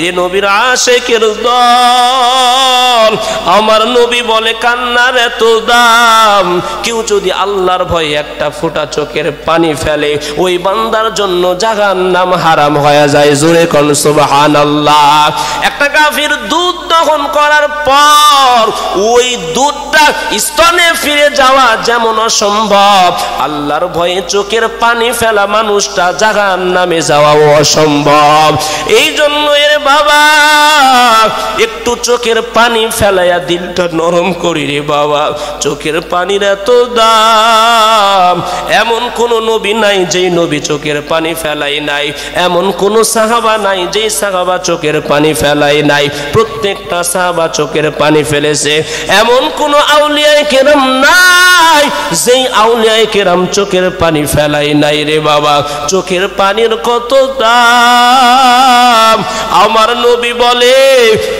এ নবীর আশিকের দল, আমার নবী বলে কান্নার এত দাম, কেউ যদি আল্লাহর ভয়ে একটা ফোঁটা চোখের পানি ফেলে ওই বান্দার জন্য জাহান্নাম হারাম হয়ে যায়। জোরে কোন সুবহানাল্লাহ। একটা কাফির দুধ দহন করার পর ওই দুধটা স্তনে ফিরে যাওয়া যেমন অসম্ভব, আল্লাহর ভয়ে চোখের পানি ফেলা মানুষটা জাহান্নামে যাওয়াও অসম্ভব। এই জন্য এর বাবা একটু চোখের পানি ফেলাইয়া দিলটা নরম করি রে বাবা। চোখের পানির এত দাম, এমন কোন নবী নাই যেই নবী চোখের পানি ফেলাই নাই, এমন কোন সাহাবা নাই যেই সাহাবা চোখের পানি ফেলাই নাই। প্রত্যেকটা সাহাবা চোখের পানি ফেলেছে। এমন কোন আউলিয়ায়ে কেরাম নাই যেই আউলিয়ায়ে কেরাম চোখের পানি ফেলাই নাই রে বাবা। চোখের পানির কত দাম। আমার নবী বলে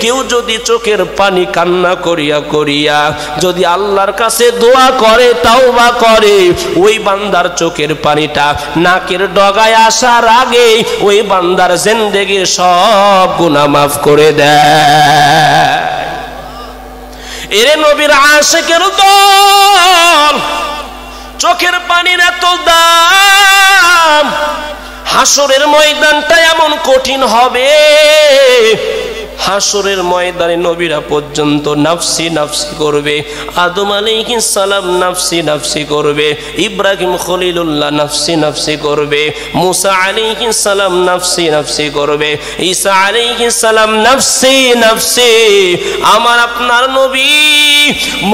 কেউ যদি চোখের পানি কান্না করিয়া করিয়া যদি আল্লাহর কাছে দোয়া করে, তাওবা করে, ওই বান্দার চোখের পানিটা নাকের ডগায় আসার আগে ওই বান্দার জিন্দেগির সব গুনাহ মাফ করে দেয়। এরে নবীর আশিকের দল, চোখের পানির এত দাম। হাসরের ময়দানটা এমন কঠিন হবে, হাসরের ময়দানে নবীরা পর্যন্ত নাফসি নাফসি করবে। আদম আলাইহিস সালাম নাফসি নাফসি করবে, ইব্রাহিম খলিলুল্লাহ নাফসি নাফসি করবে, মুসা আলাইহিস সালাম নাফসি নাফসি করবে, ঈসা আলাইহিস সালাম নাফসি নাফসি। আমার আপনার নবী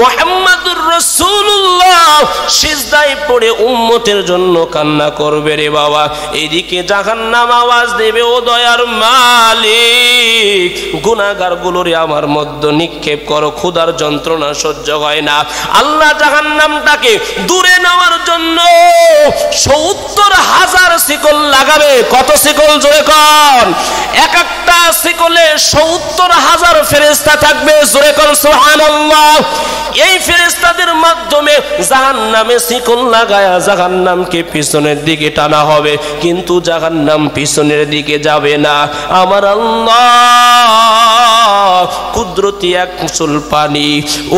মুহাম্মদুর রাসূলুল্লাহ সিজদায় পড়ে উম্মতের জন্য কান্না করবে রে বাবা। এদিকে জাহান্নাম আওয়াজ দেবে, ও দয়ার মালিক, গুনাহগার গুলোরে আমার মধ্যে নিক্ষেপ করো, ক্ষুধার যন্ত্রণা সহ্য হয় না। আল্লাহ জাহান্নামটাকে দূরে নেওয়ার জন্য ৭০,০০০ শিকল লাগাবে। কত শিকল জোরে কোন? এক একটা শিকলে ৭০,০০০ ফেরেশতা থাকবে। জোরে কোন সুবহানাল্লাহ। এই ফেরেশতাদের মাধ্যমে জাহান্নামে শিকল লাগায়া জাহান্নামকে পিছনের দিকে টানা হবে, কিন্তু জাহান্নাম পিছনের দিকে যাবে না। আমার আল্লাহ কুদরতি এক মুসল পানি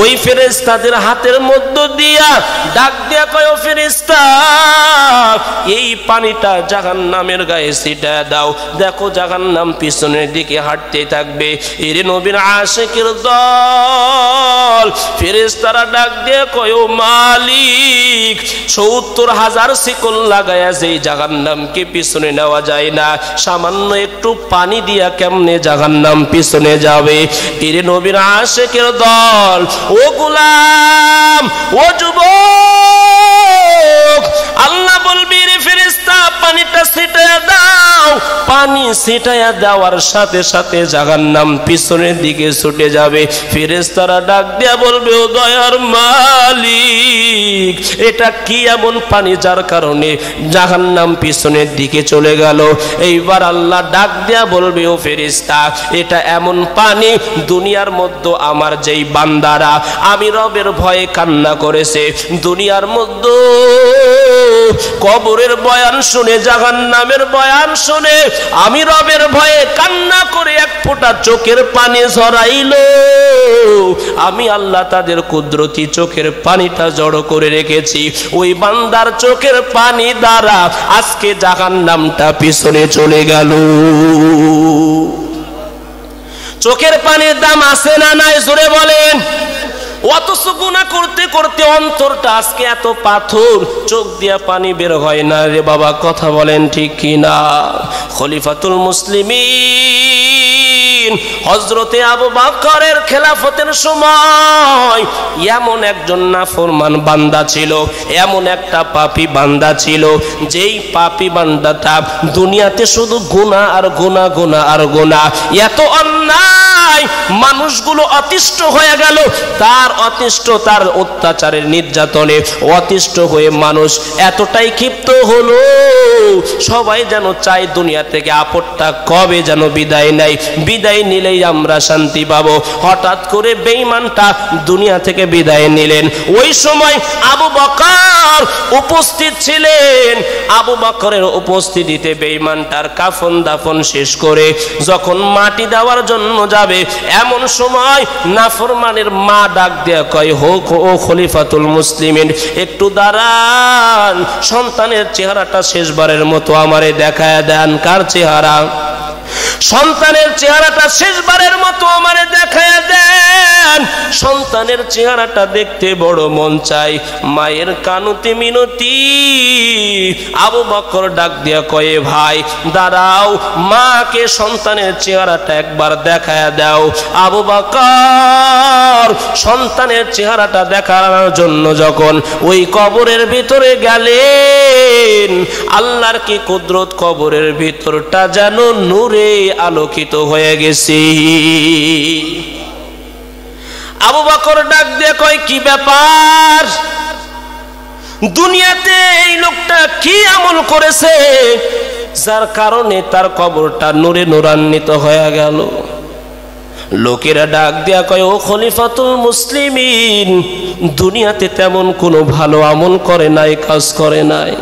ওই ফেরেশতাদের হাতের মধ্য দিয়া ডাক দিয়া কয়, ও ফেরেশতা, এই পানিটা জাহান্নামের গায়ে ছিটায় দাও। দেখো জাহান্নাম পিছনের দিকে হাঁটতে থাকবে। এরে নবীর আশিকের দল, ফেরেশতারা ডাক দিয়ে কয়, ও মালিক, ৭০,০০০ শিকল লাগায়া যেই জাহান্নামকে পিছনে নেওয়া যায় না, সামান্য একটু পানি দিয়া কেমনে জাহান্নাম পিছনে যাবে? এরে নবীর আশিকের দল, ও গোলাম, ও যুবক, আল্লাহ বলবি রে ফেরেশতা পানিটা ছিটায়া দাও। পানি ছিটায়া দেওয়ার সাথে সাথে জাহান্নাম পিছনের দিকে ছুটে যাবে। ফেরেশতারা ডাক দিয়া বলবে, ও দয়ার মালিক, এটা কি এমন পানি যার কারণে জাহান্নাম পিছনের দিকে চলে গেল? এইবার আল্লাহ ডাক দিয়া বলবে, ও ফেরেশতা, এটা এমন পানি দুনিয়ার মধ্যে আমার যেই বান্দারা আমি রবের ভয়ে কান্না করেছে, দুনিয়ার মধ্যে কবরের বয়ান শুনে, জাহান্নামের বয়ান শুনে আমি রবের ভয়ে কান্না করে এক ফোঁটা চোখের পানি ঝরাইল, আমি আল্লাহ তাদের কুদরতি চোখের পানিটা জড়ো করে রেখেছি। ওই বান্দার চোখের পানি দ্বারা আজকে জাহান্নামটা পিছনে চলে গেল। চোখের পানির দাম আছে না নাই জোরে বলেন? অথচ গুনাহ করতে করতে অন্তরটা আজকে এত পাথর, চোখ দিয়া পানি বের হয় না রে বাবা। কথা বলেন ঠিক কিনা? খলিফাতুল মুসলিমিন হযরতে আবু বকরের খেলাফতের সময় এমন একজন নাফরমান বান্দা ছিল, এমন একটা পাপী বান্দা ছিল, যেই পাপী বান্দাটা দুনিয়াতে শুধু গুনাহ আর গুনাহ, গুনাহ আর গুনাহ, এত অন্যায় সময় মানুষগুলো অতিষ্ঠ হয়ে গেল, তার অতিষ্ঠ, তার অত্যাচারের নির্যাতনে অতিষ্ঠ হয়ে মানুষ এতটাই ক্ষিপ্ত হলো, সবাই যেন চাই দুনিয়া থেকে আপদটা কবে যেন বিদায় নেয়, বিদায় নিলেই আমরা শান্তি পাবো। হঠাৎ করে বেঈমানটা দুনিয়া থেকে বিদায় নিলেন। ওই সময় আবু বকর উপস্থিত ছিলেন। আবু বকরের উপস্থিতিতে বেঈমানটার কাফন দাফন শেষ করে যখন মাটি দেওয়ার জন্য যাবে, এমন সময় নাফরমানের মা ডাক দেয়া কয়, হোক ও খলিফাতুল মুসলিমিন, একটু দাঁড়ান, সন্তানের চেহারাটা শেষবারের মতো আমারে দেখায় দেন। কার চেহারা? সন্তানের চেহারাটা শেষবারের মতো আমারে দেখায় দেন। সন্তানের চেহারাটা দেখতে বড় মন চাই, মায়ের কানুতি মিনতি। আবু বকর ডাক দিয়া কয়ে, ভাই দাঁড়াও, মাকে সন্তানের চেহারাটা একবার দেখায় দাও। আবু বকর সন্তানের চেহারাটা দেখানোর জন্য যখন ওই কবরের ভিতরে গেলেন, আল্লাহর কি কুদরত, কবরের ভিতরটা যেন নূরে আলোকিত হয়ে গেছে। আবু বকর ডাক দিয়ে কয়, কি ব্যাপার? দুনিয়াতে এই লোকটা কি আমল করেছে যার কারণে তার কবরটা নূরে নূরান্বিত হয়ে গেল? লোকেরা ডাক দিয়া কয়, ও খলিফাতুল মুসলিমিন, দুনিয়াতে তেমন কোনো ভালো আমল করে নাই, কাজ করে নাই।